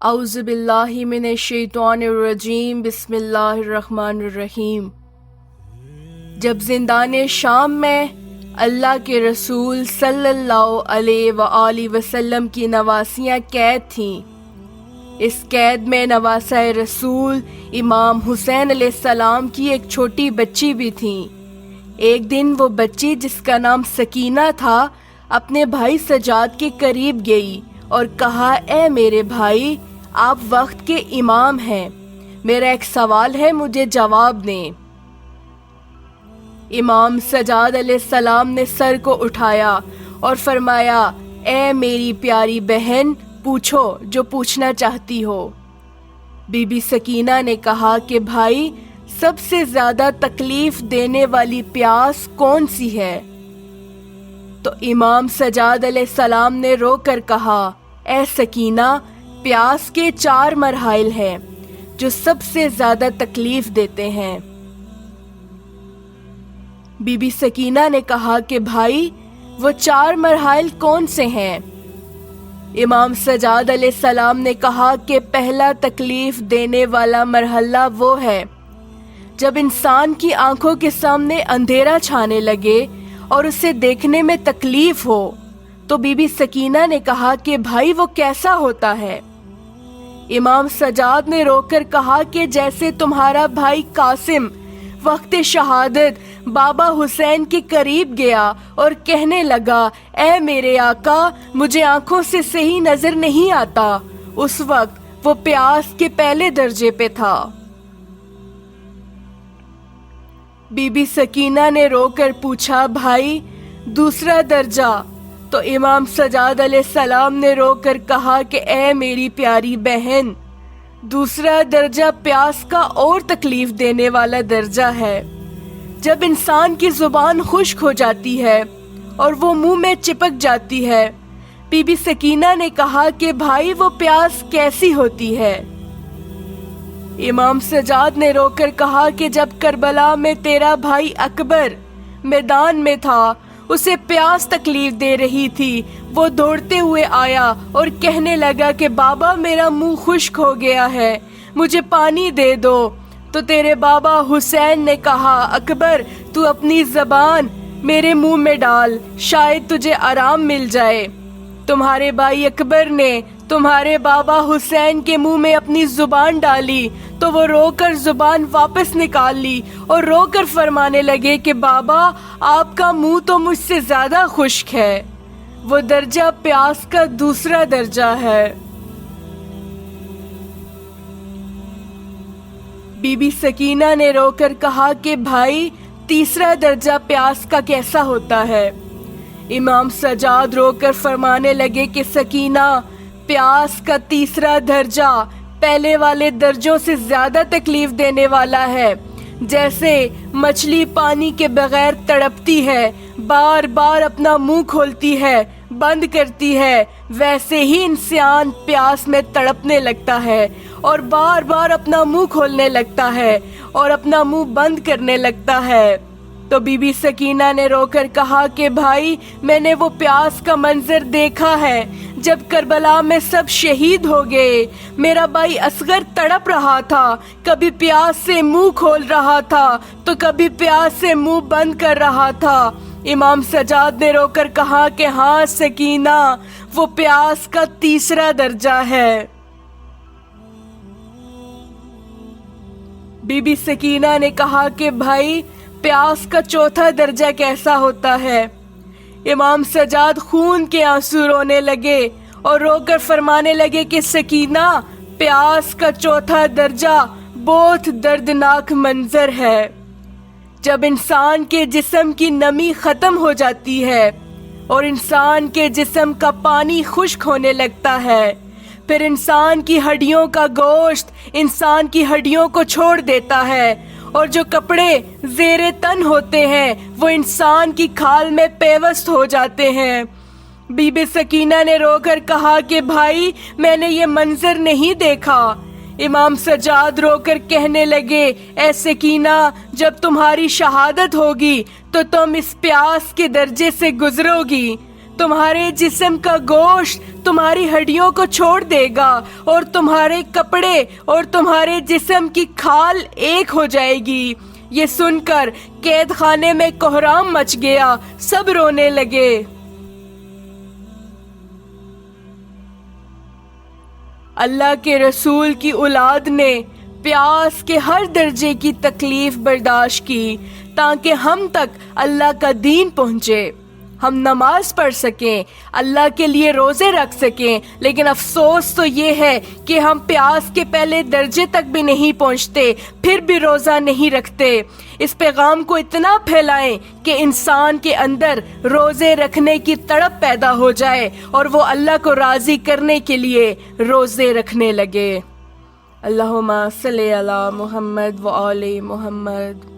اعوذ باللہ من الشیطان الرجیم بسم اللہ الرحمن الرحیم۔ جب زندان شام میں اللہ کے رسول صلی اللہ علیہ وآلہ وسلم کی نواسیاں قید تھیں، اس قید میں نواسہ رسول امام حسین علیہ السلام کی ایک چھوٹی بچی بھی تھیں۔ ایک دن وہ بچی، جس کا نام سکینہ تھا، اپنے بھائی سجاد کے قریب گئی اور کہا، اے میرے بھائی، آپ وقت کے امام ہیں، میرا ایک سوال ہے، مجھے جواب دیں۔ امام سجاد علیہ السلام نے سر کو اٹھایا اور فرمایا، اے میری پیاری بہن، پوچھو جو پوچھنا چاہتی ہو۔ بی بی سکینہ نے کہا کہ بھائی، سب سے زیادہ تکلیف دینے والی پیاس کون سی ہے؟ تو امام سجاد علیہ السلام نے رو کر کہا، اے سکینہ، پیاس کے 4 مراحل ہیں جو سب سے زیادہ تکلیف دیتے ہیں۔ بی بی سکینہ نے کہا کہ بھائی، وہ 4 مراحل کون سے ہیں؟ امام سجاد علیہ السلام نے کہا کہ پہلا تکلیف دینے والا مرحلہ وہ ہے جب انسان کی آنکھوں کے سامنے اندھیرا چھانے لگے اور اسے دیکھنے میں تکلیف ہو۔ تو بی بی سکینہ نے کہا کہ بھائی، وہ کیسا ہوتا ہے؟ امام سجاد نے رو کر کہا کہ جیسے تمہارا بھائی قاسم وقت شہادت بابا حسین کے قریب گیا اور کہنے لگا، اے میرے آقا، مجھے آنکھوں سے صحیح نظر نہیں آتا، اس وقت وہ پیاس کے پہلے درجے پہ تھا۔ بی بی سکینہ نے رو کر پوچھا، بھائی، دوسرا درجہ؟ تو امام سجاد علیہ السلام نے رو کر کہا کہ اے میری پیاری بہن، دوسرا درجہ پیاس کا اور تکلیف دینے والا درجہ ہے جب انسان کی زبان خشک ہو جاتی ہے اور وہ منہ میں چپک جاتی ہے۔ بی بی سکینہ نے کہا کہ بھائی، وہ پیاس کیسی ہوتی ہے؟ امام سجاد نے رو کر کہا کہ جب کربلا میں تیرا بھائی اکبر میدان میں تھا، اسے پیاس تکلیف دے رہی تھی، وہ دوڑتے ہوئے آیا اور کہنے لگا کہ بابا، میرا منہ خشک ہو گیا ہے، مجھے پانی دے دو۔ تو تیرے بابا حسین نے کہا، اکبر، تو اپنی زبان میرے منہ میں ڈال، شاید تجھے آرام مل جائے۔ تمہارے بھائی اکبر نے تمہارے بابا حسین کے منہ میں اپنی زبان ڈالی تو وہ رو کر زبان واپس نکال لی اور رو کر فرمانے لگے کہ بابا، آپ کا منہ تو مجھ سے زیادہ خشک ہے۔ وہ درجہ پیاس کا دوسرا درجہ ہے۔ بی بی سکینہ نے رو کر کہا کہ بھائی، تیسرا درجہ پیاس کا کیسا ہوتا ہے؟ امام سجاد رو کر فرمانے لگے کہ سکینہ، پیاس کا تیسرا درجہ پہلے والے درجوں سے زیادہ تکلیف دینے والا ہے۔ جیسے مچھلی پانی کے بغیر تڑپتی ہے، بار بار اپنا منہ کھولتی ہے، بند کرتی ہے، ویسے ہی انسان پیاس میں تڑپنے لگتا ہے اور بار بار اپنا منہ کھولنے لگتا ہے اور اپنا منہ بند کرنے لگتا ہے۔ تو بی بی سکینہ نے رو کر کہا کہ بھائی، میں نے وہ پیاس کا منظر دیکھا ہے جب کربلا میں سب شہید ہو گئے۔ میرا بھائی اصغر تڑپ رہا تھا، کبھی پیاس سے منہ کھول رہا تھا تو کبھی پیاس سے منہ بند کر رہا تھا۔ امام سجاد نے رو کر کہا کہ ہاں سکینہ، وہ پیاس کا تیسرا درجہ ہے۔ بی بی سکینہ نے کہا کہ بھائی، پیاس کا چوتھا درجہ کیسا ہوتا ہے؟ امام سجاد خون کے آنسو رونے لگے اور رو کر فرمانے لگے کہ سکینہ، پیاس کا چوتھا درجہ بہت دردناک منظر ہے جب انسان کے جسم کی نمی ختم ہو جاتی ہے اور انسان کے جسم کا پانی خشک ہونے لگتا ہے، پھر انسان کی ہڈیوں کا گوشت انسان کی ہڈیوں کو چھوڑ دیتا ہے اور جو کپڑے زیر تن ہوتے ہیں وہ انسان کی کھال میں پیوست ہو جاتے ہیں۔ بی بی سکینہ نے رو کر کہا کہ بھائی، میں نے یہ منظر نہیں دیکھا۔ امام سجاد رو کر کہنے لگے، اے سکینہ، جب تمہاری شہادت ہوگی تو تم اس پیاس کے درجے سے گزرو گی، تمہارے جسم کا گوشت تمہاری ہڈیوں کو چھوڑ دے گا اور تمہارے کپڑے اور تمہارے جسم کی کھال ایک ہو جائے گی۔ یہ سن کر قید خانے میں کوہرام مچ گیا، سب رونے لگے۔ اللہ کے رسول کی اولاد نے پیاس کے ہر درجے کی تکلیف برداشت کی تاکہ ہم تک اللہ کا دین پہنچے، ہم نماز پڑھ سکیں، اللہ کے لیے روزے رکھ سکیں، لیکن افسوس تو یہ ہے کہ ہم پیاس کے پہلے درجے تک بھی نہیں پہنچتے، پھر بھی روزہ نہیں رکھتے۔ اس پیغام کو اتنا پھیلائیں کہ انسان کے اندر روزے رکھنے کی تڑپ پیدا ہو جائے اور وہ اللہ کو راضی کرنے کے لیے روزے رکھنے لگے۔ اللہم صلی علی محمد و آل محمد۔